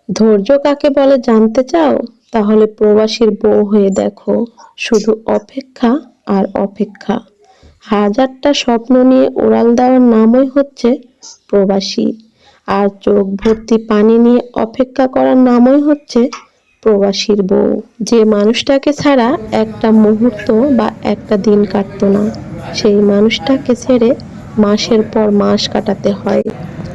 ধৈর্য কাকে বলে জানতে চাও? তাহলে প্রবাসীর বউ হয়ে দেখো। শুধু অপেক্ষা আর অপেক্ষা। হাজারটা স্বপ্ন নিয়ে উড়াল দেওয়ার নামই হচ্ছে প্রবাসী। আর চোখ ভর্তি পানি নিয়ে অপেক্ষা করার নামই হচ্ছে প্রবাসীর বউ। যে মানুষটাকে ছাড়া একটা মুহূর্ত বা একটা দিন কাটতো না, সেই মানুষটাকে ছেড়ে মাসের পর মাস কাটাতে হয়।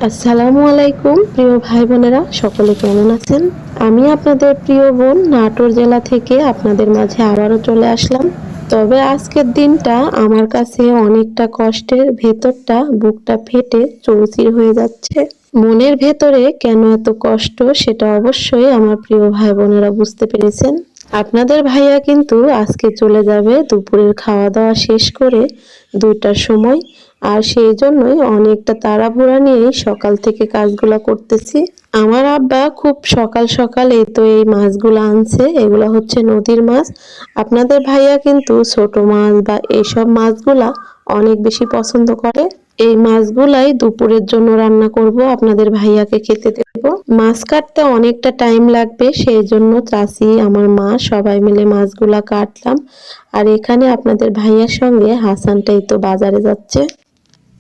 আসসালামু আলাইকুম প্রিয় ভাই বোনেরা, সকলে কেমন আছেন? আমি আপনাদের প্রিয় বোন নাটোর জেলা থেকে আপনাদের মাঝে আবারও চলে আসলাম। তবে আজকের দিনটা আমার কাছে অনেকটা কষ্টের, ভেতরটা বুকটা ফেটে চৌচির হয়ে যাচ্ছে। মনের ভেতরে কেন এত কষ্ট সেটা অবশ্যই আমার প্রিয় ভাই বোনেরা বুঝতে পেরেছেন। আপনাদের ভাইয়া কিন্তু আজকে চলে যাবে দুপুরের খাওয়া দাওয়া শেষ করে 2টার সময়। আর সেই জন্যই অনেকটা তাড়াহুড়া নিয়ে সকাল থেকে কাজগুলা করতেছি। আমার আব্বা খুব সকাল সকাল এই মাছগুলো আনছে। এগুলো হচ্ছে নদীর মাছ। আপনাদের ভাইয়া কিন্তু ছোট মাছ বা এইসব মাছগুলা অনেক বেশি পছন্দ করে। এই মাছগুলাই দুপুরের জন্য রান্না করব, আপনাদের ভাইয়াকে খেতে দেব। মাছ কাটতে অনেকটা টাইম লাগবে, সেই জন্য চাচি, আমার মা সবাই মিলে মাছগুলা কাটলাম। আর এখানে আপনাদের ভাইয়ার সঙ্গে হাসানটাই তো বাজারে যাচ্ছে।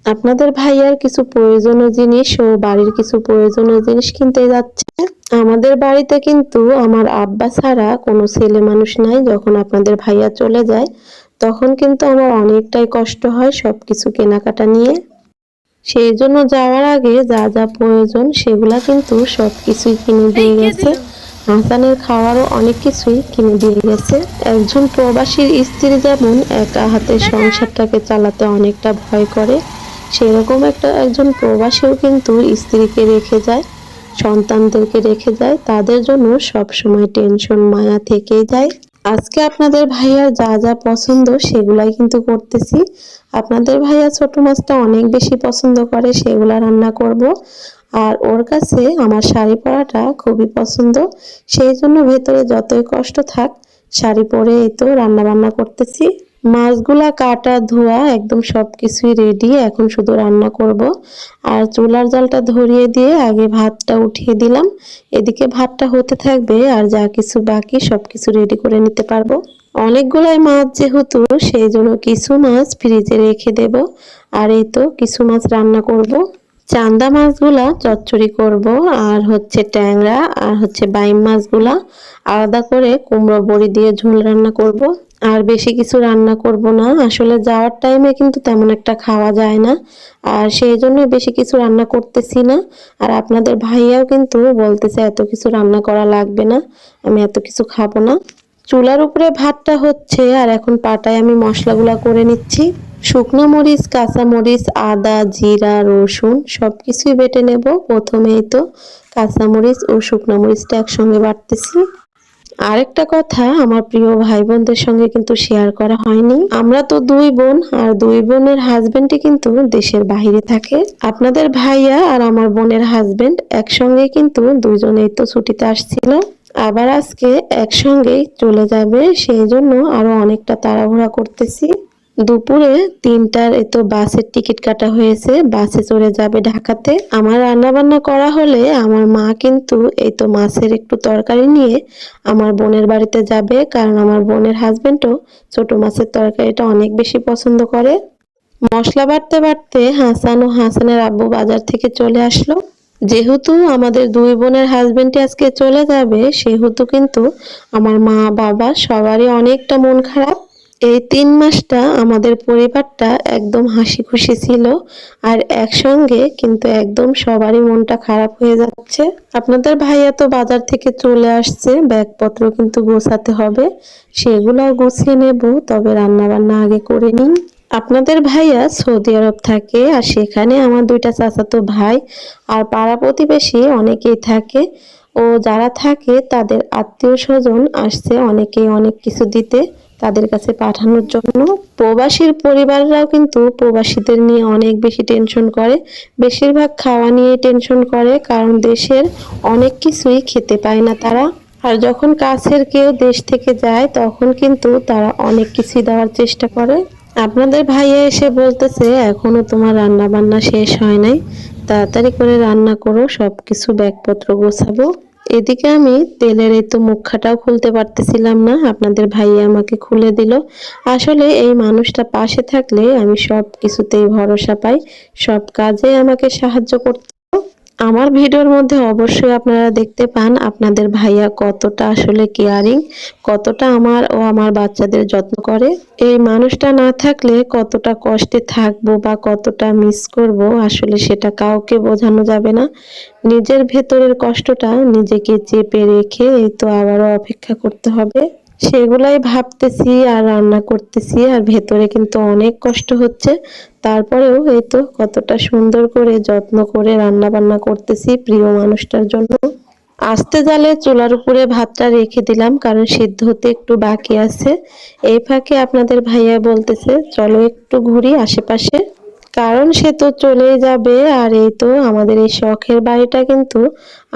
আপনাদের ভাইয়ার কিছু প্রয়োজনীয় জিনিস ও বাড়ির কিছু প্রয়োজনীয় জিনিস কিনতে যাচ্ছে। আমাদের বাড়িতে কিন্তু আমার আব্বা ছাড়া কোনো ছেলে মানুষ নাই। যখন আপনাদের ভাইয়া চলে যায় তখন কিন্তু আমার অনেকটাই কষ্ট হয় সবকিছু কেনাকাটা নিয়ে। সেই জন্য যাওয়ার আগে যা যা প্রয়োজন সেগুলা কিন্তু সবকিছুই কিনে দিয়ে গেছে। হাসানের খাওয়ারও অনেক কিছুই কিনে দিয়ে গেছে। একজন প্রবাসীর স্ত্রী যেমন একা হাতে সংসারটাকে চালাতে অনেকটা ভয় করে, সেরকম একজন প্রবাসীও কিন্তু স্ত্রীকে রেখে যায়, সন্তানদেরকে রেখে যায়। তাদের জন্য সব সময় টেনশন, মায়া থেকেই যায়। আজকে আপনাদের ভাইয়ার যা যা পছন্দ সেগুলাই কিন্তু করতেছি। আপনাদের ভাইয়া ছোট মাছটা অনেক বেশি পছন্দ করে, সেগুলা রান্না করব। আর ওর কাছে আমার শাড়ি পরাটা খুবই পছন্দ, সেই জন্য ভেতরে যতই কষ্ট থাক শাড়ি পরে এই তো রান্না বান্না করতেছি। মাছগুলা কাটা ধোয়া একদম সবকিছুই রেডি, এখন শুধু রান্না করব। আর চুলার জালটা ধরিয়ে দিয়ে আগে ভাতটা উঠিয়ে দিলাম। এদিকে ভাতটা হতে থাকবে আর যা কিছু বাকি সবকিছু রেডি করে নিতে পারবো। অনেকগুলাই মাছ যেহেতু, সেই জন্য কিছু মাছ ফ্রিজে রেখে দেব। আর এই তো কিছু মাছ রান্না করব। চান্দা মাছগুলা চচ্চড়ি করব, আর হচ্ছে ট্যাংরা আর হচ্ছে বাইম মাছগুলা আলাদা করে কুমড়ো বড়ি দিয়ে ঝোল রান্না করব। আর বেশি কিছু রান্না করব না, আসলে যাওয়ার টাইমে কিন্তু তেমন একটা খাওয়া যায় না, আর সেই জন্য বেশি কিছু রান্না করতেছি না। আর আপনাদের ভাইয়াও কিন্তু বলতেছে এত কিছু রান্না করা লাগবে না, আমি এত কিছু খাবো না। চুলার উপরে ভাতটা হচ্ছে আর এখন পাটায় আমি মশলাগুলা করে নিচ্ছি। শুকনো মরিচ, কাঁচা মরিচ, আদা, জিরা, রসুন সবকিছুই বেটে নেব। প্রথমেই তো কাঁচা মরিচ ও শুকনো মরিচটা একসঙ্গে বাটতেছি। আরেকটা কথা আমার প্রিয় ভাই বোনদের সঙ্গে কিন্তু শেয়ার করা হয়নি, আমরা তো 2 বোন, আর 2 বোনের হাজবেন্ডই কিন্তু দেশের বাইরে থাকে। আপনাদের ভাইয়া আর আমার বোনের হাজবেন্ড একসঙ্গে কিন্তু দুজনেই তো ছুটিতে আসছিল, আবার আজকে একসঙ্গেই চলে যাবে, সেই জন্য আরো অনেকটা তাড়াহুড়া করতেছি। দুপুরে 3টার এতো বাসের টিকিট কাটা হয়েছে, বাসে চড়ে যাবে ঢাকাতে। আমার রান্না বান্না করা হলে আমার মা কিন্তু এই তো মাছের একটু তরকারি নিয়ে আমার বোনের বাড়িতে যাবে, কারণ আমার বোনের হাজবেন্ডও ছোট মাছের তরকারিটা অনেক বেশি পছন্দ করে। মশলা বাটতে বাটতে হাসান ও হাসানের আব্বু বাজার থেকে চলে আসলো। যেহেতু আমাদের 2 বোনের হাজবেন্ডই আজকে চলে যাবে, সেহেতু কিন্তু আমার মা বাবা সবারই অনেকটা মন খারাপ। এই 3 মাসটা আমাদের পরিবারটা একদম হাসি খুশি ছিল, আর একসঙ্গে কিন্তু একদম সবারই মনটা খারাপ হয়ে যাচ্ছে। আপনাদের ভাইয়া তো বাজার থেকে চলে আসছে, ব্যাগপত্র কিন্তু গোছাতে হবে, সেগুলোও গুছিয়ে নেব। তবে রান্না বান্না আগে করে নিই। আপনাদের ভাইয়া সৌদি আরব থাকে, আর সেখানে আমার 2টা চাচাতো ভাই আর পাড়া প্রতিবেশী অনেকেই থাকে। ও যারা থাকে তাদের আত্মীয় স্বজন আসছে অনেকেই অনেক কিছু দিতে, তাদের কাছে পাঠানোর জন্য। প্রবাসীর পরিবাররাও কিন্তু প্রবাসীদের নিয়ে অনেক বেশি টেনশন করে, বেশিরভাগ খাওয়া নিয়ে টেনশন করে, কারণ দেশের অনেক কিছুই খেতে পায় না তারা। আর যখন কাছের কেউ দেশ থেকে যায় তখন কিন্তু তারা অনেক কিছুই দেওয়ার চেষ্টা করে। আপনাদের ভাইয়া এসে বলতেছে এখনো তোমার রান্না বান্না শেষ হয় নাই, তাড়াতাড়ি করে রান্না করো, সবকিছু ব্যাগপত্র গোছাবো। এদিকে আমি তেলের এই তো মুখাটাও খুলতে পারতেছিলাম না, আপনাদের ভাইয়া আমাকে খুলে দিল। আসলে এই মানুষটা পাশে থাকলে আমি সব কিছুতেই ভরসা পাই, সব কাজে আমাকে সাহায্য করতে। আমার ভিডিওর মধ্যে অবশ্যই আপনারা দেখতে পান আপনাদের ভাইয়া কতটা আসলে কেয়ারিং, কতটা আমার ও আমার বাচ্চাদের যত্ন করে। এই মানুষটা না থাকলে কতটা কষ্টে থাকবো বা কতটা মিস করব, আসলে সেটা কাউকে বোঝানো যাবে না। নিজের ভেতরের কষ্টটা নিজেকে চেপে রেখে এই তো আবারও অপেক্ষা করতে হবে। সেগুলাই ভাবতেছি আর রান্না করতেছি, আর ভেতরে কিন্তু অনেক কষ্ট হচ্ছে। তারপরেও এই তো কতটা সুন্দর করে যত্ন করে রান্না বান্না করতেছি প্রিয় মানুষটার জন্য। আস্তে জালে চুলার উপরে ভাতটা রেখে দিলাম, কারণ সিদ্ধ হতে একটু বাকি আছে। এই ফাঁকে আপনাদের ভাইয়া বলতেছে চলো একটু ঘুরি আশেপাশে, কারণ সে তো চলেই যাবে। আর এই তো আমাদের এই শখের বাড়িটা কিন্তু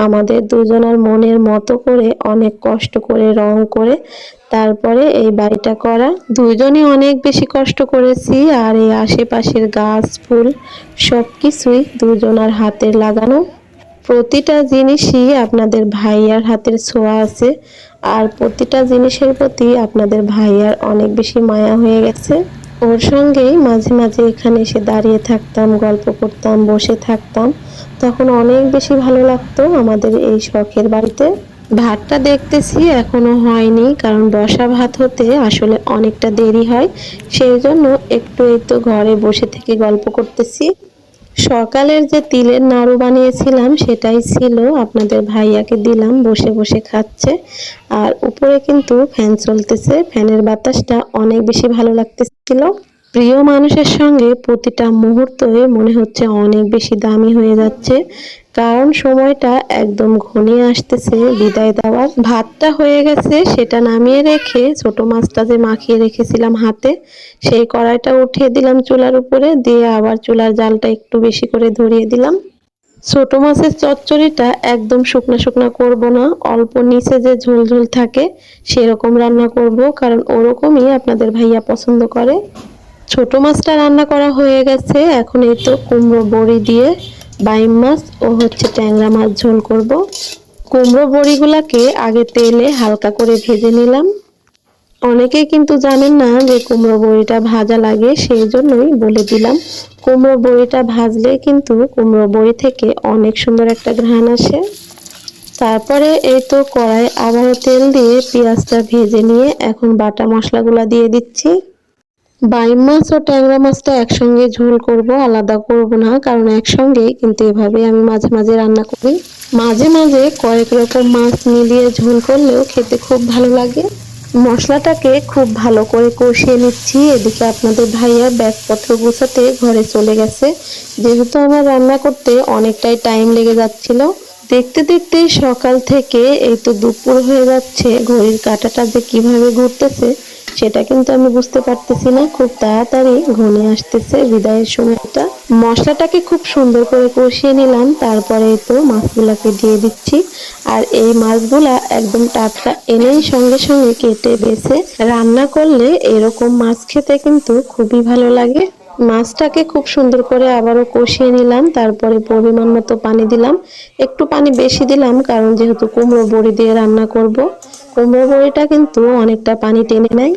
আমাদের দুজনের মনের মতো করে অনেক কষ্ট করে রং করে তারপরে এই বাড়িটা করা। দুজনই অনেক বেশি কষ্ট করেছি, আর এই আশেপাশের গাছ ফুল সবকিছুই দুজনার হাতের লাগানো। প্রতিটা জিনিসই আপনাদের ভাইয়ার হাতের ছোঁয়া আছে, আর প্রতিটা জিনিসের প্রতি আপনাদের ভাইয়ার অনেক বেশি মায়া হয়ে গেছে। ওর সঙ্গেই মাঝে মাঝে এখানে এসে দাঁড়িয়ে থাকতাম, গল্প করতাম, বসে থাকতাম, তখন অনেক বেশি ভালো লাগতো আমাদের এই শখের বাড়িতে। ভাতটা দেখতেছি এখনো হয়নি, কারণ বসা ভাত হতে আসলে অনেকটা দেরি হয়, সেই জন্য একটু এই তো ঘরে বসে থেকে গল্প করতেছি। সকালের যে তিলের নাড়ু বানিয়েছিলাম সেটাই ছিল, আপনাদের ভাইয়াকে দিলাম, বসে বসে খাচ্ছে। আর উপরে কিন্তু ফ্যান চলতেছে, ফ্যানের বাতাসটা অনেক বেশি ভালো লাগতেছিল। প্রিয় মানুষের সঙ্গে প্রতিটা মুহূর্তই মনে হচ্ছে অনেক বেশি দামি হয়ে যাচ্ছে, কারণ সময়টা একদম ঘনিয়ে আসতেছে বিদায় দেওয়ার। ভাতটা হয়ে গেছে, সেটা নামিয়ে রেখে ছোট মাছটা যে মাখিয়ে রেখেছিলাম হাতে, সেই কড়াইটা উঠিয়ে দিলাম চুলার উপরে, দিয়ে আবার চুলার জালটা একটু বেশি করে ধরিয়ে দিলাম। ছোট মাছের চচ্চড়িটা একদম শুকনা শুকনা করব না, অল্প নিচে যে ঝোল ঝোল থাকে সেরকম রান্না করব, কারণ ওরকমই আপনাদের ভাইয়া পছন্দ করে। ছোট মাছটা রান্না করা হয়ে গেছে, এখন এই তো কুমড়ো বড়ি দিয়ে বাইম মাছ ও হচ্ছে ট্যাংরা মাছ ঝোল করব। কুমড়ো বড়িগুলাকে আগে তেলে হালকা করে ভেজে নিলাম। অনেকেই কিন্তু জানেন না যে কুমড়ো বড়িটা ভাজা লাগে, সেই জন্যই বলে দিলাম। কুমড়ো বড়িটা ভাজলে কিন্তু কুমড়ো বড়ি থেকে অনেক সুন্দর একটা ঘ্রাণ আসে। তারপরে এই তো কড়াই আবারও তেল দিয়ে পেঁয়াজটা ভেজে নিয়ে এখন বাটা মশলাগুলা দিয়ে দিচ্ছি। বাইম মাছ ও ট্যাংরা মাছটা একসঙ্গে ঝোল করব, আলাদা করব না, কারণ একসঙ্গে কিন্তু এভাবে আমি মাঝে মাঝে রান্না করি। মাঝে মাঝে কয়েক রকম মাছ মিলিয়ে ঝোল করলেও খেতে খুব ভালো লাগে। মশলাটাকে খুব ভালো করে কষিয়ে নিচ্ছি। এদিকে আপনাদের ভাইয়া ব্যাগপত্র গুছাতে ঘরে চলে গেছে, যেহেতু আমার রান্না করতে অনেকটাই টাইম লেগে যাচ্ছিল। দেখতে দেখতে সকাল থেকে এই তো দুপুর হয়ে যাচ্ছে, ঘড়ির কাঁটাটা যে কিভাবে ঘুরতেছে সেটা কিন্তু আমি বুঝতে পারতেছি না। খুব তাড়াতাড়ি ঘনিয়ে আসতেছে বিদায়ের সময়টা। মশলাটাকে খুব সুন্দর করে কষিয়ে নিলাম, তারপরে তো মাছগুলাকে দিয়ে দিচ্ছি। আর এই মাছগুলা একদম টাটকা এনেই সঙ্গে সঙ্গে কেটে বেছে রান্না করলে এরকম মাছ খেতে কিন্তু খুবই ভালো লাগে। মাছটাকে খুব সুন্দর করে আবারও কষিয়ে নিলাম, তারপরে পরিমাণ মতো পানি দিলাম। একটু পানি বেশি দিলাম, কারণ যেহেতু কুমড়ো বড়ি দিয়ে রান্না করব, কুমড়ো বড়িটা কিন্তু অনেকটা পানি টেনে নেয়।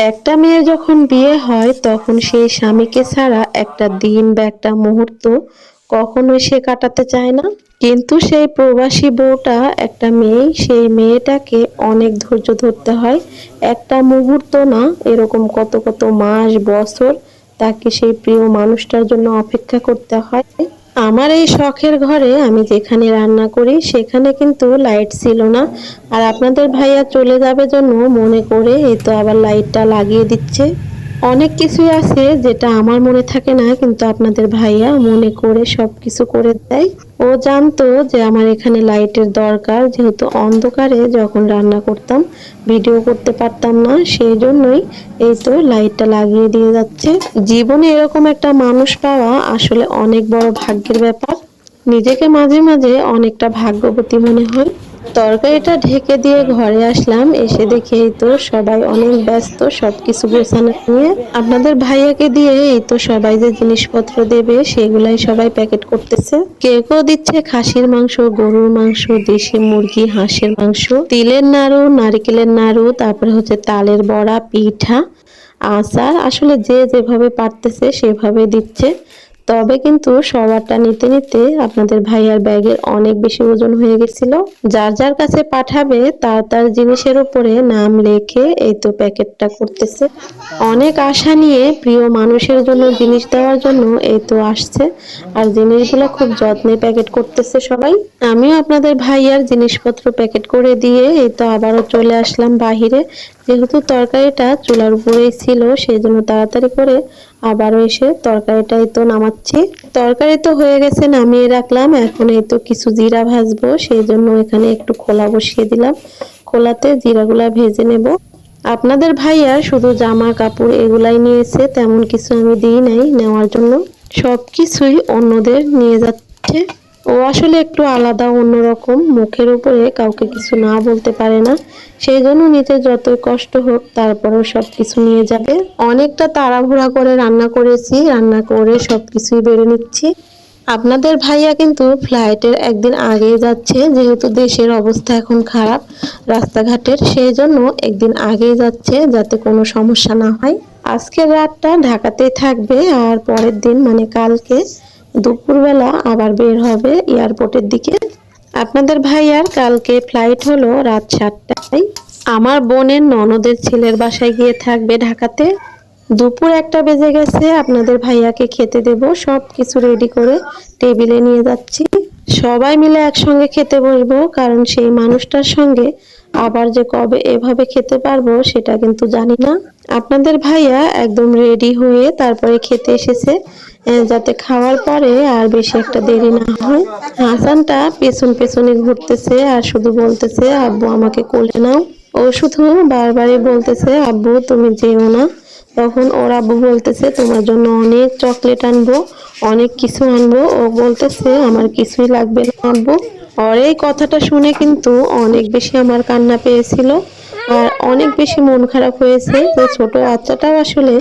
একটা মেয়ের যখন বিয়ে হয় তখন সেই স্বামীকে ছাড়া একটা দিন বা একটা মুহূর্ত কখনোই সে কাটাতে চায় না, কিন্তু সেই প্রবাসী বউটা একটা মেয়ে, সেই মেয়েটাকে অনেক ধৈর্য ধরতে হয়। একটা মুহূর্ত না, এরকম কত কত মাস বছর তাকে সেই প্রিয় মানুষটার জন্য অপেক্ষা করতে হয়। আমার এই শখের ঘরে আমি যেখানে রান্না করি সেখানে কিন্তু লাইট ছিল না, আর আপনাদের ভাইয়া চলে যাবে জন্য মনে করে এই তো আবার লাইটটা লাগিয়ে দিচ্ছে। অনেক কিছুই আছে যেটা আমার মনে থাকে না, কিন্তু আপনাদের ভাইয়া মনে করে সবকিছু করে দেয়। ও জানতো যে আমার এখানে লাইটের দরকার, যেহেতু অন্ধকারে যখন রান্না করতাম ভিডিও করতে পারতাম না, সেই জন্যই এই তো লাইটটা লাগিয়ে দিয়ে যাচ্ছে। জীবনে এরকম একটা মানুষ পাওয়া আসলে অনেক বড় ভাগ্যের ব্যাপার। নিজেকে মাঝে মাঝে অনেকটা ভাগ্যবতী মনে হয়। তরকারিটা ঢেকে দিয়ে ঘরে আসলাম, এসে দেখি এই তো সবাই অনেক ব্যস্ত সবকিছু গোছানো নিয়ে। আপনাদের ভাইয়াকে দিয়ে এই তো সবাই যে জিনিসপত্র দেবে সেগুলাই সবাই প্যাকেট করতেছে। কেউ কেউ দিচ্ছে খাসির মাংস, গরুর মাংস, দেশি মুরগি, হাঁসের মাংস, তিলের নাড়ু, নারিকেলের নাড়ু, তারপরে হচ্ছে তালের বড়া, পিঠা, আচার। আসলে যে যেভাবে পারতেছে সেভাবে দিচ্ছে। তবে কিন্তু সবারটা নিতে নিতে আপনাদের ভাইয়ার ব্যাগের অনেক বেশি ওজন হয়ে গেছিল। যার যার কাছে পাঠাবে তার তার জিনিসের উপরে নাম লেখে এই তো প্যাকেটটা করতেছে। অনেক আশা নিয়ে প্রিয় মানুষের জন্য জিনিস দেওয়ার জন্য এই তো আসছে, আর জিনিসগুলো খুব যত্নে প্যাকেট করতেছে সবাই। আমিও আপনাদের ভাইয়ার জিনিসপত্র প্যাকেট করে দিয়ে এই তো আবারও চলে আসলাম বাহিরে। যেহেতু তরকারিটা চুলার উপরেই ছিল সেই জন্য তাড়াতাড়ি করে আবারও এসে তরকারিটা এই তো নামাচ্ছি। তরকারি তো হয়ে গেছে, নামিয়ে রাখলাম। এখন এই তো কিছু জিরা ভাজবো, সেই জন্য এখানে একটু খোলা বসিয়ে দিলাম। খোলাতে জিরাগুলা ভেজে নেব। আপনাদের ভাইয়া শুধু জামা কাপড় এগুলাই নিয়েছে, তেমন কিছু আমি দিই নাই নেওয়ার জন্য। সবকিছুই অন্যদের নিয়ে যাচ্ছে। ও আসলে একটু আলাদা, অন্যরকম, মুখের উপরে কাউকে কিছু না বলতে পারে না। সেই জন্য নিজের যতই কষ্ট হোক তারপরেও সবকিছু নিয়ে যাবে। অনেকটা তাড়াহুড়া করে রান্না করেছি, রান্না করে সবকিছুই বেড়ে নিচ্ছি। আপনাদের ভাইয়া কিন্তু ফ্লাইটের একদিন আগেই যাচ্ছে, যেহেতু দেশের অবস্থা এখন খারাপ রাস্তাঘাটের, সেই জন্য একদিন আগেই যাচ্ছে যাতে কোনো সমস্যা না হয়। আজকের রাতটা ঢাকাতেই থাকবে, আর পরের দিন মানে কালকে দুপুরবেলা আবার বের হবে এয়ারপোর্টের দিকে। আপনাদের ভাইয়ার কালকে ফ্লাইট হলো রাত 7টায়। আমার বোনের ননদের ছেলের বাসায় গিয়ে থাকবে ঢাকাতে। দুপুর 1টা বেজে গেছে, আপনাদের ভাইয়াকে খেতে দেব। সব কিছু রেডি করে টেবিলে নিয়ে যাচ্ছি। সবাই মিলে একসঙ্গে খেতে বসবো, কারণ সেই মানুষটার সঙ্গে আবার যে কবে এভাবে খেতে পারবো সেটা কিন্তু জানি না। আপনাদের ভাইয়া একদম রেডি হয়ে তারপরে খেতে এসেছে, যাতে খাওয়ার পরে আর বেশি একটা দেরি না হয়। হাসানটা পেছন পেছনে ঘুরতেছে আর শুধু বলতেছে, আব্বু আমাকে কোলে নাও। ও শুধু বারবারই বলতেছে, আব্বু তুমি যেও না। তখন ওর আব্বু বলতেছে, তোমার জন্য অনেক চকলেট আনবো, অনেক কিছু আনবো। ও বলতেছে, আমার কিছুই লাগবে না আব্বু। ওর এই কথাটা শুনে কিন্তু অনেক বেশি আমার কান্না পেয়েছিল, আর অনেক বেশি মন খারাপ হয়েছে যে ছোট বাচ্চাটাও আসলে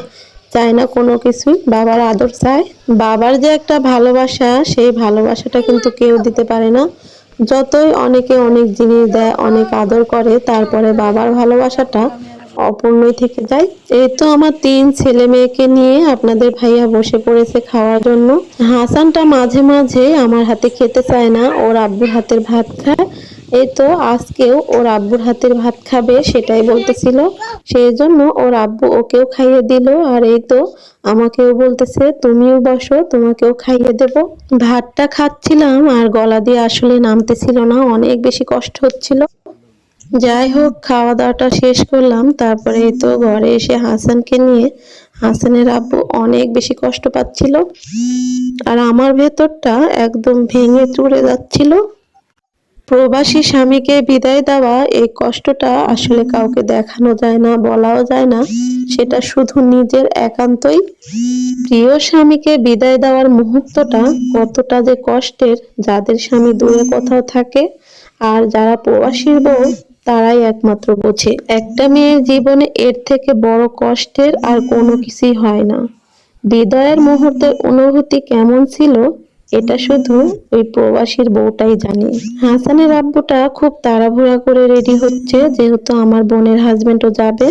চায় না কোনো কিছুই, বাবার আদর চায়। বাবার যে একটা ভালোবাসা, সেই ভালোবাসাটা কিন্তু কেউ দিতে পারে না। যতই অনেকে অনেক জিনিস দেয়, অনেক আদর করে, তারপরে বাবার ভালোবাসাটা অপূর্ণই থেকে যায়। এই তো আমার 3 ছেলে মেয়েকে নিয়ে আপনাদের ভাইয়া বসে পড়েছে খাওয়ার জন্য। হাসানটা মাঝে মাঝে আমার হাতে খেতে চায় না, ওর আব্বুর হাতের ভাত খায়। এই তো আজকেও ওর আব্বুর হাতের ভাত খাবে সেটাই বলতেছিল, সেই জন্য ওর আব্বু ওকেও খাইয়ে দিল। আর এই তো আমাকেও বলতেছে, তুমিও বসো, তোমাকেও খাইয়ে দেব। ভাতটা খাচ্ছিলাম আর গলা দিয়ে আসলে নামতেছিল না, অনেক বেশি কষ্ট হচ্ছিল। যাই হোক, খাওয়া দাওয়াটা শেষ করলাম। তারপরে এই তো ঘরে এসে হাসানকে নিয়ে, হাসানের আব্বু অনেক বেশি কষ্ট পাচ্ছিল, আর আমার ভেতরটা একদম ভেঙে চুরে যাচ্ছিল। প্রবাসী স্বামীকে বিদায় দেওয়া, এই কষ্টটা আসলে কাউকে দেখানো যায় না, বলাও যায় না। সেটা শুধু নিজের একান্তই। প্রিয় স্বামীকে বিদায় দেওয়ার মুহূর্তটা কতটা যে কষ্টের, যাদের স্বামী দূরে কোথাও থাকে আর যারা প্রবাসীর বউ, তারাই একমাত্র বোঝে। একটা মেয়ের জীবনে এর থেকে বড় কষ্টের আর কোনো কিছুই হয় না। বিদায়ের মুহূর্তের অনুভূতি কেমন ছিল এটা শুধু ওই প্রবাসীর বউটাই জানে। হাসানের আব্বুটা খুব তাড়াহুড়া করে রেডি হচ্ছে, যেহেতু আমার বোনের হাজবেন্ডও যাবে।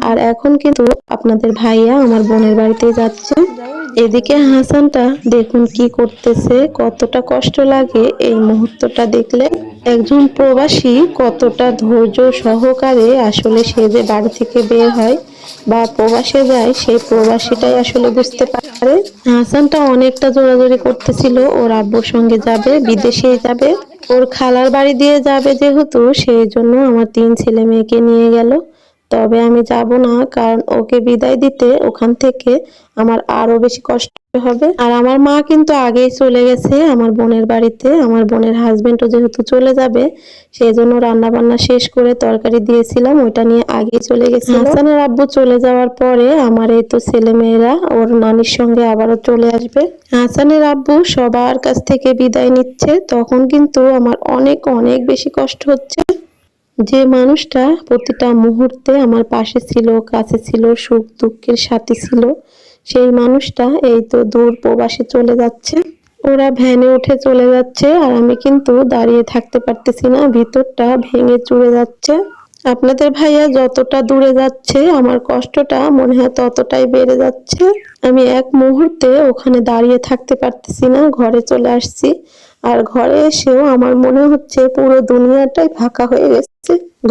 আর এখন কিন্তু আপনাদের ভাইয়া আমার বোনের বাড়িতে যাচ্ছে। এদিকে হাসানটা দেখুন কি করতেছে, কতটা কষ্ট লাগে এই মুহূর্তটা দেখলে। একজন প্রবাসী কতটা ধৈর্য সহকারে আসলে সে যে বাড়ি থেকে বের হয় বা প্রবাসে যায়, সেই প্রবাসীটাই আসলে বুঝতে পারে। হাসানটা অনেকটা জোরাজোরি করতেছিল, ওর আব্বুর সঙ্গে যাবে, বিদেশেই যাবে, ওর খালার বাড়ি দিয়ে যাবে যেহেতু, সেই জন্য আমার 3 ছেলে মেয়েকে নিয়ে গেল। তবে আমি যাব না, কারণ ওকে বিদায় দিতে ওখান থেকে আমার আরো বেশি কষ্ট হবে। আর আমার মা কিন্তু আগেই চলে গেছে আমার বোনের বাড়িতে। আমার বোনের হাজবেন্ডও যেহেতু চলে যাবে, সেই জন্য রান্না বান্না শেষ করে তরকারি দিয়েছিলাম, ওইটা নিয়ে আগেই চলে গেছিল। হাসানের আব্বু চলে যাওয়ার পরে আমার এই তো ছেলে মেয়েরা ওর নানির সঙ্গে আবারও চলে আসবে। হাসানের আব্বু সবার কাছ থেকে বিদায় নিচ্ছে, তখন কিন্তু আমার অনেক অনেক বেশি কষ্ট হচ্ছে। যে মানুষটা প্রতিটা মুহূর্তে আমার পাশে ছিল, কাছে ছিল, সুখ দুঃখের সাথী ছিল, সেই মানুষটা এই তো দূর প্রবাসে চলে যাচ্ছে। ওরা ভ্যানে উঠে চলে যাচ্ছে আর আমি কিন্তু দাঁড়িয়ে থাকতে পারতেছি না, ভিতরটা ভেঙে চুরে যাচ্ছে। আপনাদের ভাইয়া যতটা দূরে যাচ্ছে আমার কষ্টটা মনে হয় ততটাই বেড়ে যাচ্ছে। আমি এক মুহূর্তে ওখানে দাঁড়িয়ে থাকতে পারতেছি না, ঘরে চলে আসছি। আর ঘরে এসেও আমার মনে হচ্ছে পুরো দুনিয়াটাই ফাঁকা হয়ে গেছে।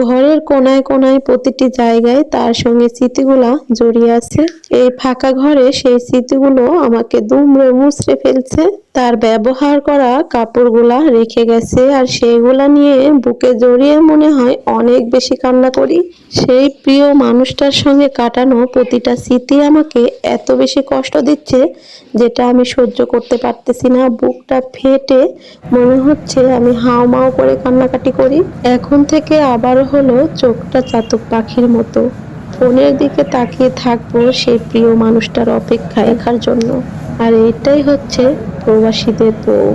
ঘরের কোনায় কোনায় প্রতিটি জায়গায় তার সঙ্গে স্মৃতিগুলা জড়িয়ে আছে। এই ফাঁকা ঘরে সেই স্মৃতিগুলো আমাকে দুমড়ে মুচড়ে ফেলছে। তার ব্যবহার করা কাপড়গুলা রেখে গেছে, আর সেইগুলা নিয়ে বুকে জড়িয়ে মনে হয় অনেক বেশি কান্না করি। সেই প্রিয় মানুষটার সঙ্গে কাটানো প্রতিটা স্মৃতি আমাকে এত বেশি কষ্ট দিচ্ছে, যেটা আমি সহ্য করতে পারতেছি না। বুকটা ফেটে মনে হচ্ছে আমি হাউমাউ করে কান্নাকাটি করি। এখন থেকে আবারও হলো চোখটা চাতক পাখির মতো ফোনের দিকে তাকিয়ে থাকবো সেই প্রিয় মানুষটার অপেক্ষায় দেখার জন্য। আর এটাই হচ্ছে প্রবাসীদের বউ।